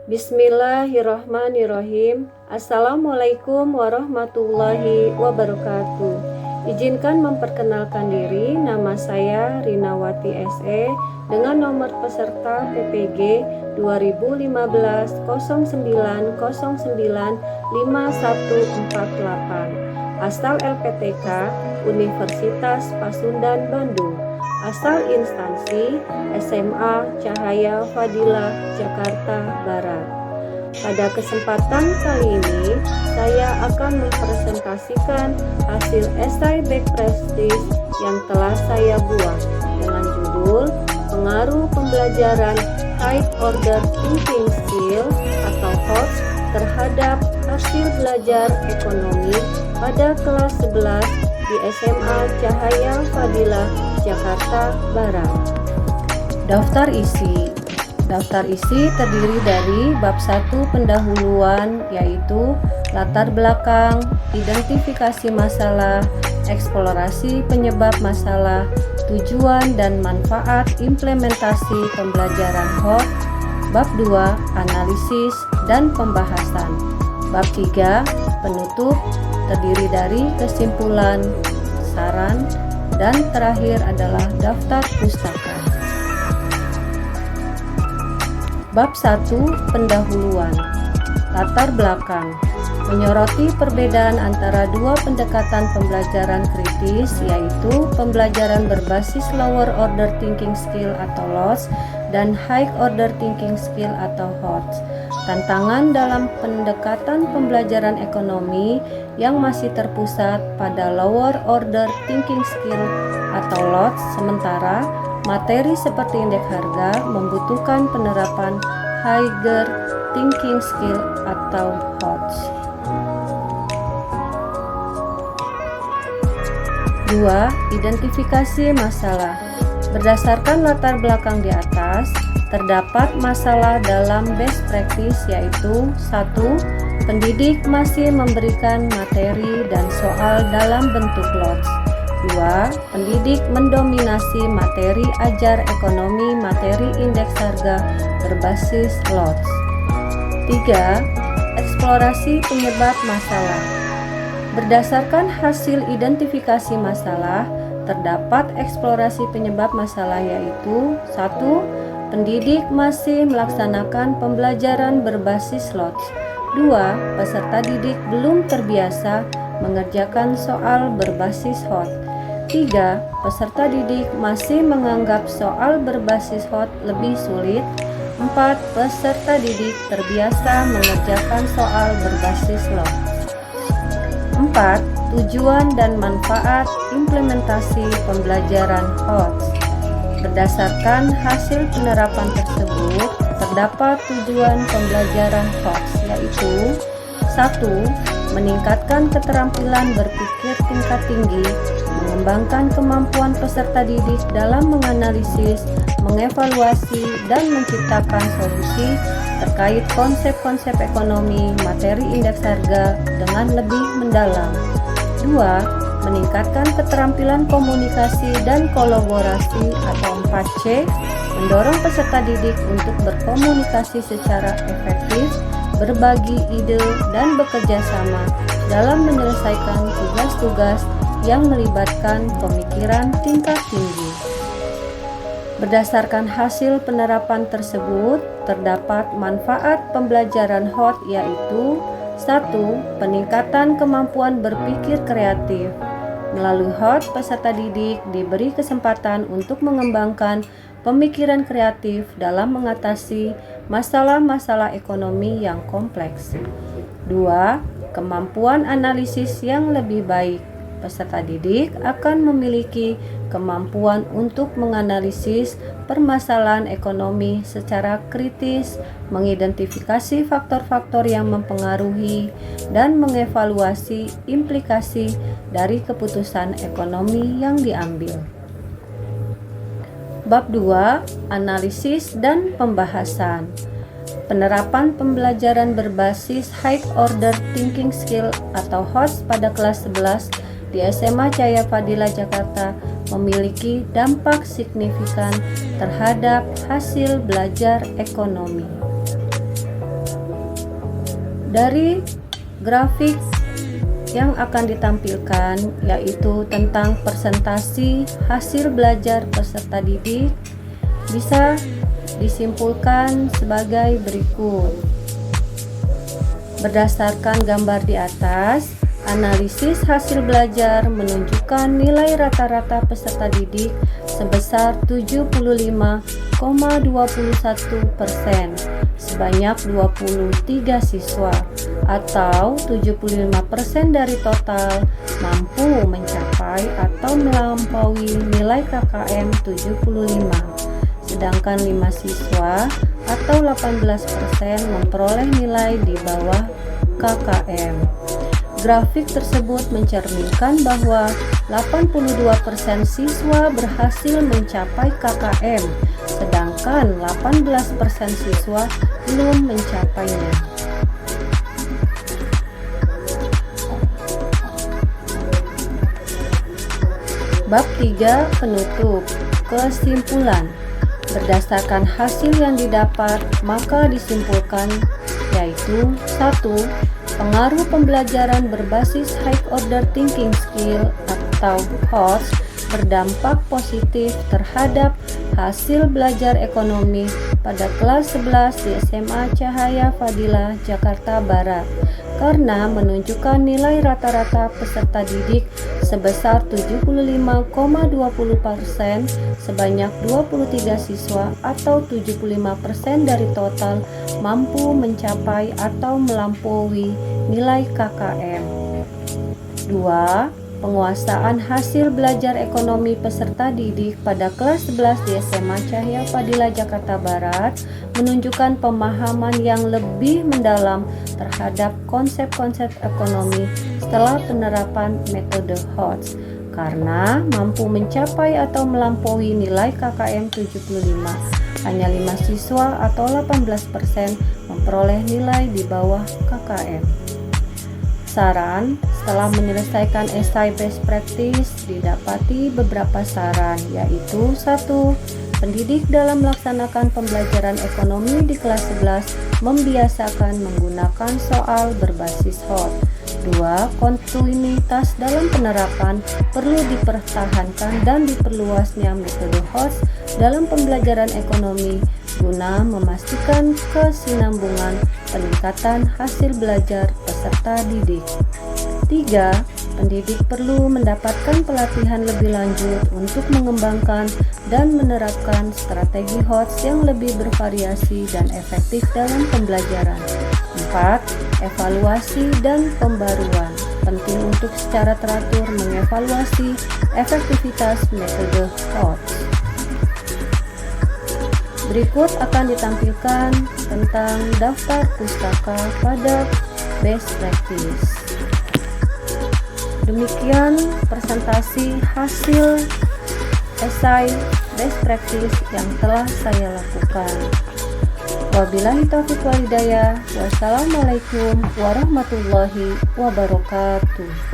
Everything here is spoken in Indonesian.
Bismillahirrahmanirrahim. Assalamualaikum warahmatullahi wabarakatuh. Izinkan memperkenalkan diri, nama saya Rinawati SE dengan nomor peserta PPG 2015 0909 5148. Asal LPTK Universitas Pasundan Bandung. Asal instansi SMA Cahaya Fadilah Jakarta Barat. Pada kesempatan kali ini saya akan mempresentasikan hasil esai backprestis yang telah saya buat dengan judul Pengaruh Pembelajaran High Order Thinking Skill atau HOTS terhadap hasil belajar ekonomi pada kelas 11 di SMA Cahaya Fadilah Jakarta Barat. Daftar isi terdiri dari bab 1 pendahuluan, yaitu latar belakang, identifikasi masalah, eksplorasi penyebab masalah, tujuan dan manfaat implementasi pembelajaran HOT. Bab 2 analisis dan pembahasan. Bab 3 penutup terdiri dari kesimpulan, saran, dan terakhir adalah daftar pustaka. Bab 1 pendahuluan. Latar belakang menyoroti perbedaan antara dua pendekatan pembelajaran kritis, yaitu pembelajaran berbasis lower order thinking skill atau LOS dan high order thinking skill atau HOTS. Tantangan dalam pendekatan pembelajaran ekonomi yang masih terpusat pada lower order thinking skill atau LOS, sementara materi seperti indeks harga membutuhkan penerapan higher thinking skill atau HOTS. 2. Identifikasi masalah. Berdasarkan latar belakang di atas, terdapat masalah dalam best practice, yaitu 1. Pendidik masih memberikan materi dan soal dalam bentuk LOTS. 2. Pendidik mendominasi materi ajar ekonomi materi indeks harga berbasis LOTS. 3. Eksplorasi penyebab masalah. Berdasarkan hasil identifikasi masalah, terdapat eksplorasi penyebab masalah, yaitu 1. Pendidik masih melaksanakan pembelajaran berbasis LOTS. 2. Peserta didik belum terbiasa mengerjakan soal berbasis HOT. 3. Peserta didik masih menganggap soal berbasis HOT lebih sulit. 4. Peserta didik terbiasa mengerjakan soal berbasis LOTS. 4. Tujuan dan manfaat implementasi pembelajaran HOTS. Berdasarkan hasil penerapan tersebut, terdapat tujuan pembelajaran HOTS, yaitu 1. Meningkatkan keterampilan berpikir tingkat tinggi, mengembangkan kemampuan peserta didik dalam menganalisis, mengevaluasi, dan menciptakan solusi terkait konsep-konsep ekonomi materi indeks harga dengan lebih mendalam. 2. Meningkatkan keterampilan komunikasi dan kolaborasi atau 4C, mendorong peserta didik untuk berkomunikasi secara efektif, berbagi ide, dan bekerja sama dalam menyelesaikan tugas-tugas yang melibatkan pemikiran tingkat tinggi. Berdasarkan hasil penerapan tersebut, terdapat manfaat pembelajaran HOT, yaitu 1. Peningkatan kemampuan berpikir kreatif. Melalui HOT, peserta didik diberi kesempatan untuk mengembangkan pemikiran kreatif dalam mengatasi masalah-masalah ekonomi yang kompleks. 2. Kemampuan analisis yang lebih baik. Peserta didik akan memiliki kemampuan untuk menganalisis permasalahan ekonomi secara kritis, mengidentifikasi faktor-faktor yang mempengaruhi, dan mengevaluasi implikasi dari keputusan ekonomi yang diambil. Bab 2. Analisis dan pembahasan. Penerapan pembelajaran berbasis High Order Thinking Skill atau HOTS pada kelas 11 di SMA Cahaya Fadilah Jakarta memiliki dampak signifikan terhadap hasil belajar ekonomi. Dari grafik yang akan ditampilkan yaitu tentang presentasi hasil belajar peserta didik bisa disimpulkan sebagai berikut. Berdasarkan gambar di atas, analisis hasil belajar menunjukkan nilai rata-rata peserta didik sebesar 75,21% sebanyak 23 siswa atau 75% dari total mampu mencapai atau melampaui nilai KKM 75, sedangkan 5 siswa atau 18% memperoleh nilai di bawah KKM. Grafik tersebut mencerminkan bahwa 82% siswa berhasil mencapai KKM, sedangkan 18% siswa belum mencapainya. Bab 3 penutup. Kesimpulan. Berdasarkan hasil yang didapat, maka disimpulkan yaitu 1. Pengaruh pembelajaran berbasis high order thinking skill atau HOTS berdampak positif terhadap hasil belajar ekonomi pada kelas 11 di SMA Cahaya Fadilah, Jakarta Barat karena menunjukkan nilai rata-rata peserta didik sebesar 75,20% sebanyak 23 siswa atau 75% dari total mampu mencapai atau melampaui nilai KKM. 2. Penguasaan hasil belajar ekonomi peserta didik pada kelas 11 di SMA Cahaya Fadilah Jakarta Barat menunjukkan pemahaman yang lebih mendalam terhadap konsep-konsep ekonomi setelah penerapan metode HOTS karena mampu mencapai atau melampaui nilai KKM 75. Hanya 5 siswa atau 18% memperoleh nilai di bawah KKM. Saran, setelah menyelesaikan esai best practice didapati beberapa saran, yaitu 1. Pendidik dalam melaksanakan pembelajaran ekonomi di kelas 11 membiasakan menggunakan soal berbasis HOTS. 2. Kontinuitas dalam penerapan perlu dipertahankan dan diperluasnya metode HOTS dalam pembelajaran ekonomi guna memastikan kesinambungan peningkatan hasil belajar peserta didik. 3. Pendidik perlu mendapatkan pelatihan lebih lanjut untuk mengembangkan dan menerapkan strategi HOTS yang lebih bervariasi dan efektif dalam pembelajaran. 4. Evaluasi dan pembaruan. Penting untuk secara teratur mengevaluasi efektivitas metode HOTS. Berikut akan ditampilkan tentang daftar pustaka pada best practice. Demikian presentasi hasil esai best practice yang telah saya lakukan. Wabillahi taufiq wal hidayah. Wassalamualaikum warahmatullahi wabarakatuh.